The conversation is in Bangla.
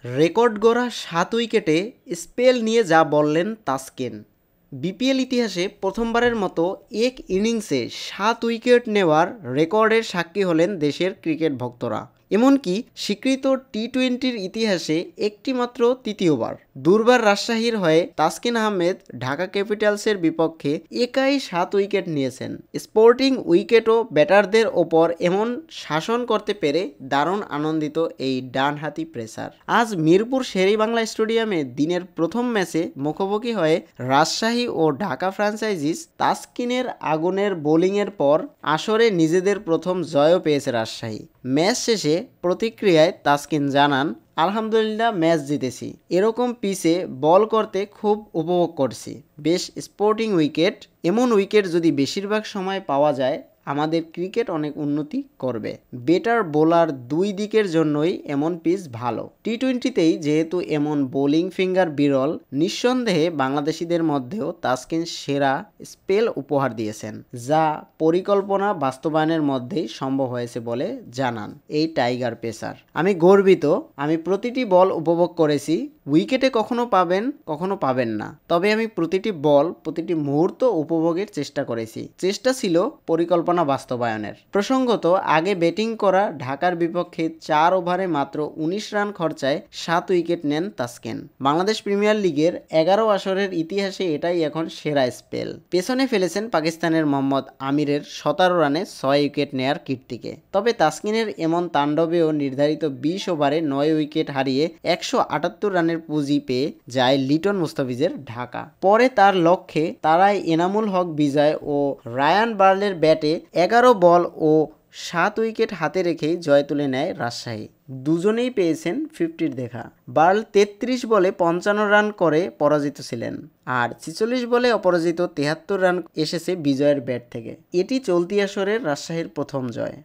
রেকর্ড গড়া 7 উইকেটে স্পেল নিয়ে যা বললেন তাসকিন। বিপিএল ইতিহাসে প্রথমবারের মতো এক ইনিংসে 7 উইকেট নেওয়ার রেকর্ডের সাক্ষী হলেন দেশের ক্রিকেট ভক্তরা। এমনকি স্বীকৃত টি-20-র ইতিহাসে একটিমাত্র তৃতীয়বার। দুর্বার রাজশাহীর হয়ে তাসকিন আহমেদ ঢাকা ক্যাপিটালসের বিপক্ষে একাই 7 উইকেট নিয়েছেন। স্পোর্টিং উইকেটও ব্যাটারদের ওপর এমন শাসন করতে পেরে দারুণ আনন্দিত এই ডানহাতি পেসার। আজ মিরপুর শেরেবাংলা স্টেডিয়ামে দিনের প্রথম ম্যাচে মুখোমুখি হয়ে রাজশাহী ও ঢাকা ফ্র্যাঞ্চাইজিস তাসকিনের আগুনের বোলিংয়ের পর আসরে নিজেদের প্রথম জয়ও পেয়েছে রাজশাহী। ম্যাচ শেষে প্রতিক্রিয়ায় তাসকিন জানান, আলহামদুলিল্লাহ ম্যাচ জিতেছি, এরকম পিচে বল করতে খুব উপভোগ করছি, বেশ স্পোর্টিং উইকেট, এমন উইকেট যদি বেশিরভাগ সময় পাওয়া যায় আমাদের ক্রিকেট অনেক উন্নতি করবে। বেটার বোলার দুই দিকের জন্যই এমন পিচ ভালো। টি-20তেই যেহেতু এমন বোলিং ফিঙ্গার বিরল, নিঃসন্দেহে বাংলাদেশিদের মধ্যেও তাসকিন সেরা স্পেল উপহার দিয়েছেন, যা পরিকল্পনা বাস্তবায়নের মধ্যেই সম্ভব হয়েছে বলে জানান এই টাইগার পেসার। আমি গর্বিত, আমি প্রতিটি বল উপভোগ করেছি। উইকেটে কখনো পাবেন কখনো পাবেন না, তবে আমি প্রতিটি বল প্রতিটি মুহূর্ত উপভোগের চেষ্টা করেছি। চেষ্টা ছিল পরিকল্পনা বাস্তবায়নের। প্রসঙ্গত, আগে ব্যাটিং করা ঢাকার বিপক্ষে 4 ওভারে মাত্র 19 রান খরচায় 7 উইকেট নেন তাসকিন। বাংলাদেশ প্রিমিয়ার লিগের 11 আসরের ইতিহাসে এটাই এখন সেরা স্পেল। পেছনে ফেলেছেন পাকিস্তানের মোহাম্মদ আমিরের 17 রানে 6 উইকেট নেয়ার কীর্তিকে। তবে তাসকিনের এমন তাণ্ডবেও নির্ধারিত 20 ওভারে 9 উইকেট হারিয়ে 178 রানের পুঁজি পেয়ে যায় লিটন মুস্তাফিজের ঢাকা। পরে তার লক্ষ্যে তারাই এনামুল হক বিজয় ও রায়ান বার্লের ব্যাটে 11 বল ও 7 উইকেট হাতে রেখেই জয় তুলে নেয় রাজশাহী। দুজনেই পেয়েছেন 50-র দেখা। বার্ল 33 বলে 55 রান করে পরাজিত ছিলেন, আর 46 বলে অপরাজিত 73 রান এসেছে বিজয়ের ব্যাট থেকে। এটি চলতি আসরের রাজশাহীর প্রথম জয়।